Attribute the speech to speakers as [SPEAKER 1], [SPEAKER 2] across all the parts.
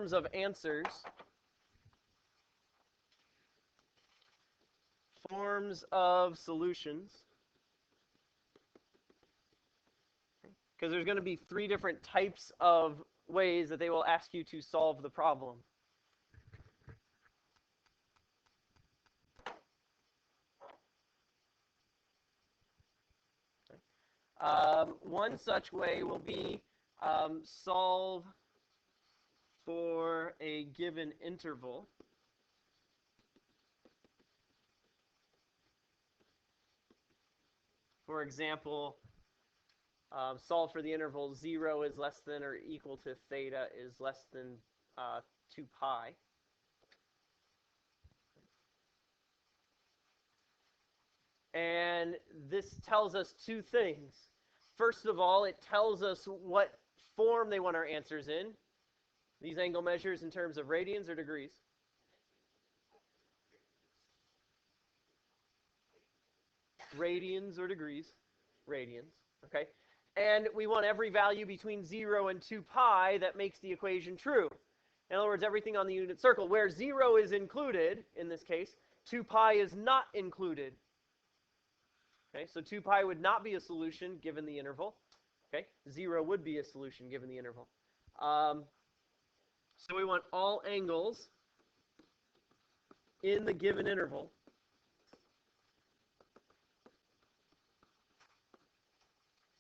[SPEAKER 1] forms of answers, forms of solutions, because there's going to be 3 different types of ways that they will ask you to solve the problem. One such way will be solve for a given interval. For example, solve for the interval 0 is less than or equal to theta is less than 2 pi. And this tells us 2 things. First of all, it tells us what form they want our answers in. These angle measures in terms of radians or degrees? Radians or degrees? Radians, okay? And we want every value between 0 and 2 pi that makes the equation true. In other words, everything on the unit circle. Where 0 is included, in this case, 2 pi is not included. Okay, so 2 pi would not be a solution given the interval. Okay, 0 would be a solution given the interval. So we want all angles in the given interval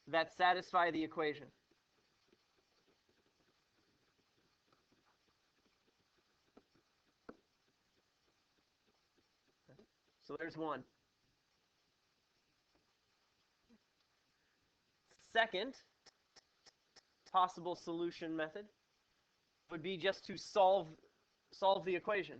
[SPEAKER 1] that satisfy the equation. So there's one. Second possible solution method would be just to solve the equation.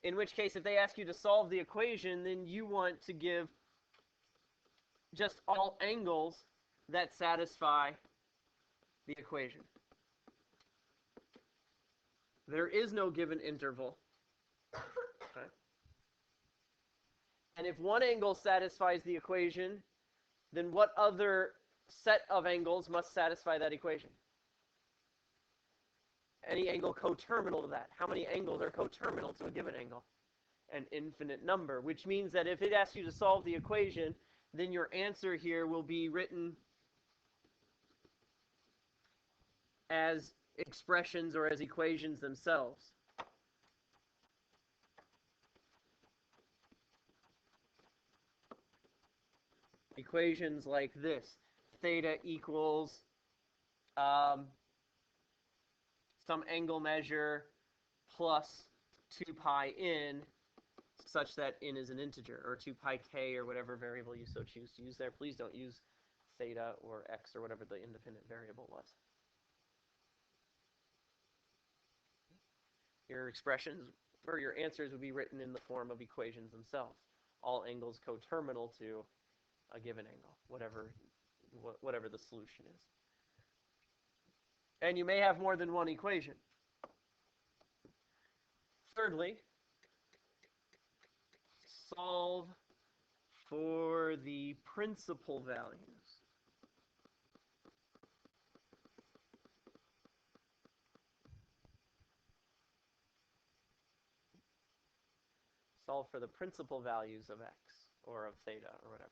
[SPEAKER 1] In which case, if they ask you to solve the equation, then you want to give just all angles that satisfy the equation. There is no given interval. Okay. And if one angle satisfies the equation, then what other set of angles must satisfy that equation? Any angle coterminal to that. How many angles are coterminal to a given angle? An infinite number, which means that if it asks you to solve the equation, then your answer here will be written as expressions or as equations themselves. Equations like this. Theta equals some angle measure plus 2 pi n, such that n is an integer, or 2 pi k, or whatever variable you so choose to use there. Please don't use theta or x or whatever the independent variable was. Your expressions or your answers would be written in the form of equations themselves. All angles coterminal to a given angle, whatever the solution is. And you may have more than one equation. Thirdly, solve for the principal values. Solve for the principal values of x, or of theta, or whatever.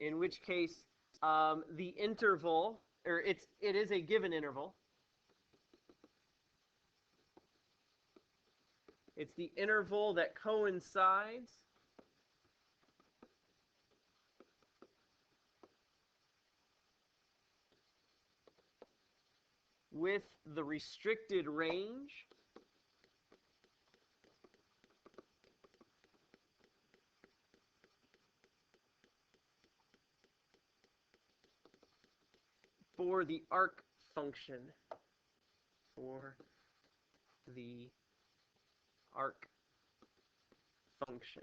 [SPEAKER 1] In which case, the interval, or it is a given interval. It's the interval that coincides with the restricted range for the arc function. For the arc function.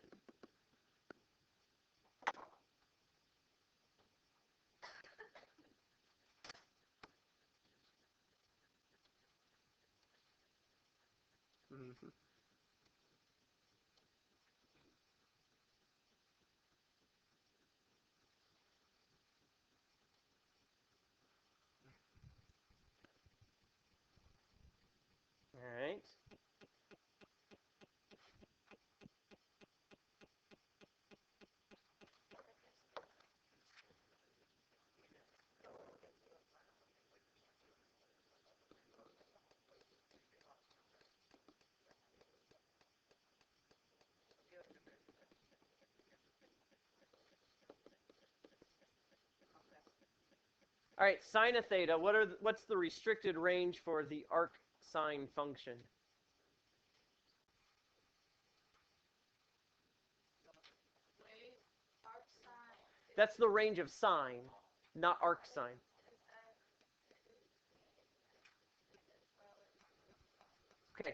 [SPEAKER 1] Mhm. All right. All right, sine of theta. What's the restricted range for the arc sine function? That's the range of sine, not arc sine. Okay,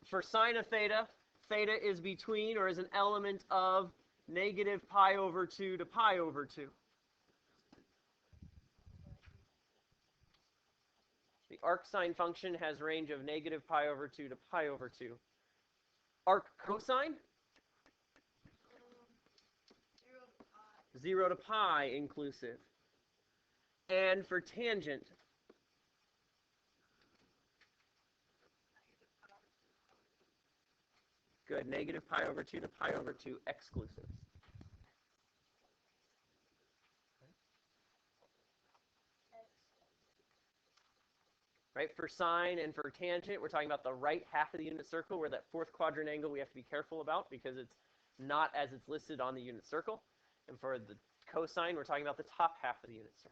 [SPEAKER 1] for sine of theta, theta is between or is an element of negative pi over 2 to pi over 2. The arc sine function has range of negative pi over 2 to pi over 2. Arc cosine? 0 to pi inclusive. And for tangent? Good, negative pi over 2 to pi over 2 exclusive. Right, for sine and for tangent, we're talking about the right half of the unit circle, where that fourth quadrant angle we have to be careful about because it's not as it's listed on the unit circle. And for the cosine, we're talking about the top half of the unit circle.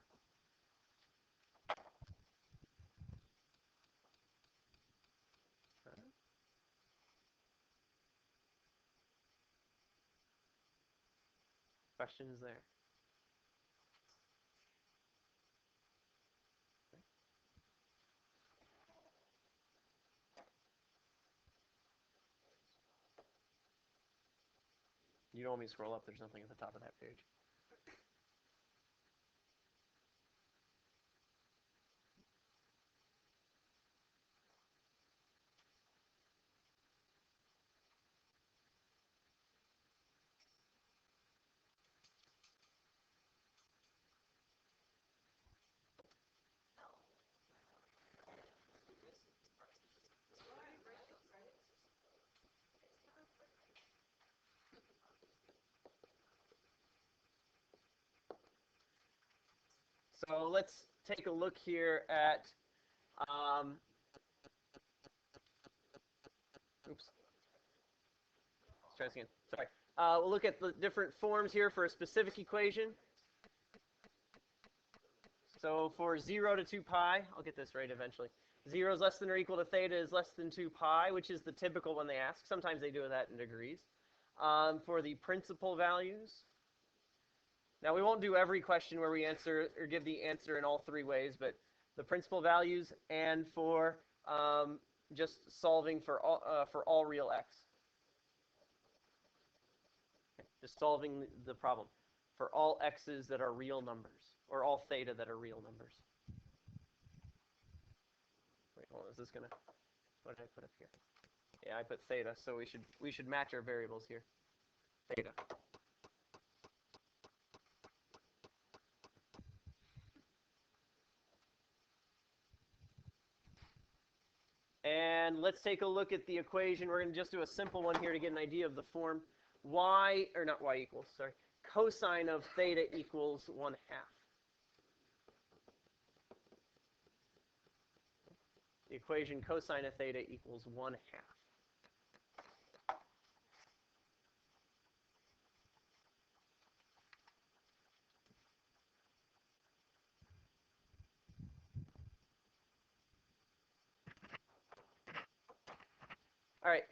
[SPEAKER 1] Questions there? You don't want me to scroll up, there's nothing at the top of that page. So let's take a look here at, oops, let's try this again, sorry. We'll look at the different forms here for a specific equation. So for 0 to 2 pi, I'll get this right eventually. 0 is less than or equal to theta is less than 2 pi, which is the typical one they ask. Sometimes they do that in degrees. For the principal values, now we won't do every question where we answer or give the answer in all three ways, but the principal values and for just solving for all real x. Just solving the problem for all x's that are real numbers, or all theta that are real numbers. Wait, hold on, is this gonna, what did I put up here? Yeah, I put theta, so we should match our variables here. Theta. And let's take a look at the equation. We're going to just do a simple one here to get an idea of the form. Y, or not y equals, sorry. Cosine of theta equals 1/2. The equation cosine of theta equals 1/2. All right.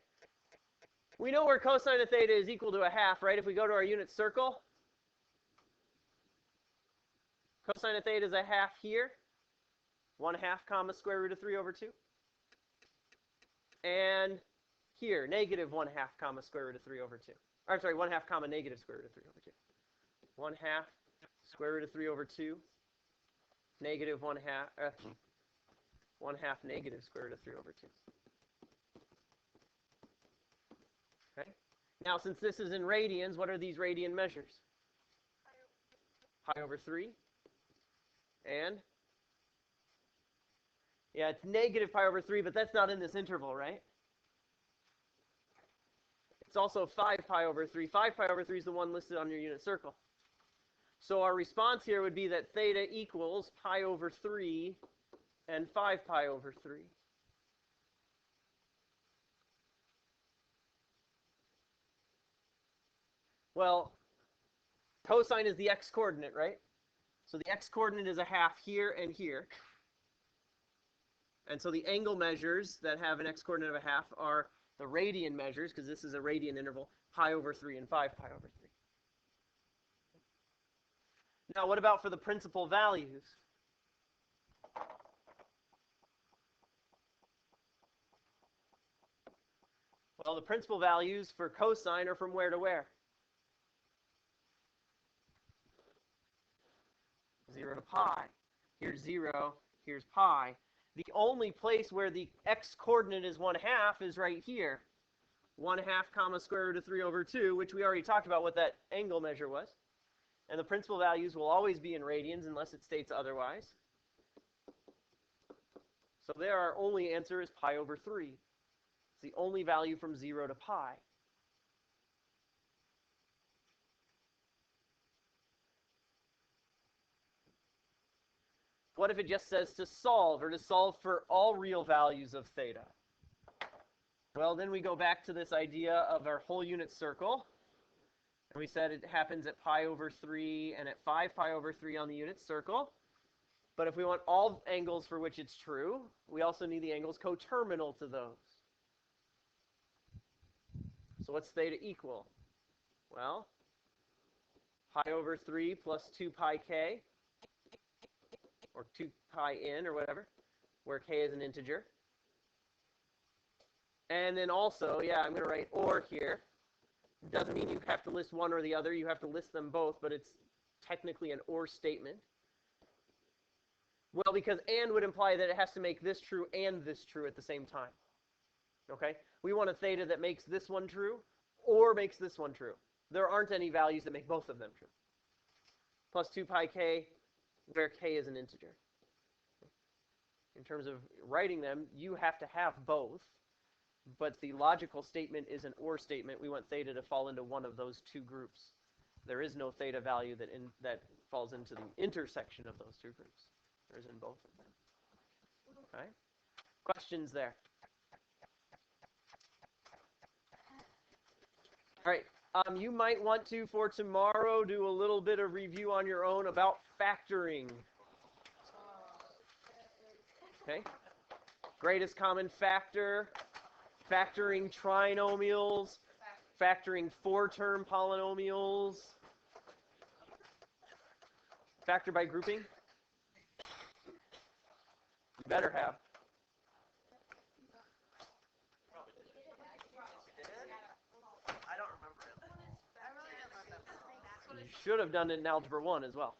[SPEAKER 1] We know where cosine of theta is equal to 1/2, right? If we go to our unit circle, cosine of theta is 1/2 here. 1/2 comma square root of 3 over 2. And here, negative 1/2 comma square root of 3 over 2. Or, I'm sorry, 1/2 comma negative square root of 3 over 2. 1/2 square root of 3 over 2. Negative 1/2, 1/2 negative square root of 3 over 2. Now, since this is in radians, what are these radian measures? Pi over 3. And? Yeah, it's negative pi over 3, but that's not in this interval, right? It's also 5 pi over 3. 5 pi over 3 is the one listed on your unit circle. So our response here would be that theta equals pi over 3 and 5 pi over 3. Well, cosine is the x-coordinate, right? So the x-coordinate is a half here and here. And so the angle measures that have an x-coordinate of a half are the radian measures, because this is a radian interval, pi over 3 and 5 pi over 3. Now, what about for the principal values? Well, the principal values for cosine are from where to where? 0 to pi. Here's 0, here's pi. The only place where the x-coordinate is 1/2 is right here. 1/2 comma square root of 3 over 2, which we already talked about what that angle measure was. And the principal values will always be in radians unless it states otherwise. So there, our only answer is pi over 3. It's the only value from 0 to pi. What if it just says to solve, or to solve for all real values of theta? Well, then we go back to this idea of our whole unit circle. And we said it happens at pi over 3 and at 5 pi over 3 on the unit circle. But if we want all angles for which it's true, we also need the angles coterminal to those. So what's theta equal? Well, pi over 3 plus 2 pi k, or 2 pi n, or whatever, where k is an integer. And then also, yeah, I'm going to write or here. Doesn't mean you have to list one or the other. You have to list them both, but it's technically an or statement. Well, because and would imply that it has to make this true and this true at the same time. Okay? We want a theta that makes this one true or makes this one true. There aren't any values that make both of them true. Plus 2 pi k, where k is an integer. In terms of writing them, you have to have both, but the logical statement is an or statement. We want theta to fall into one of those two groups. There is no theta value that falls into the intersection of those two groups. There's in both of them. Okay? Questions there? All right. You might want to, for tomorrow, do a little bit of review on your own about factoring. Okay? Greatest common factor, factoring trinomials, factoring four-term polynomials, factor by grouping. You better have. You should have done it in Algebra 1 as well.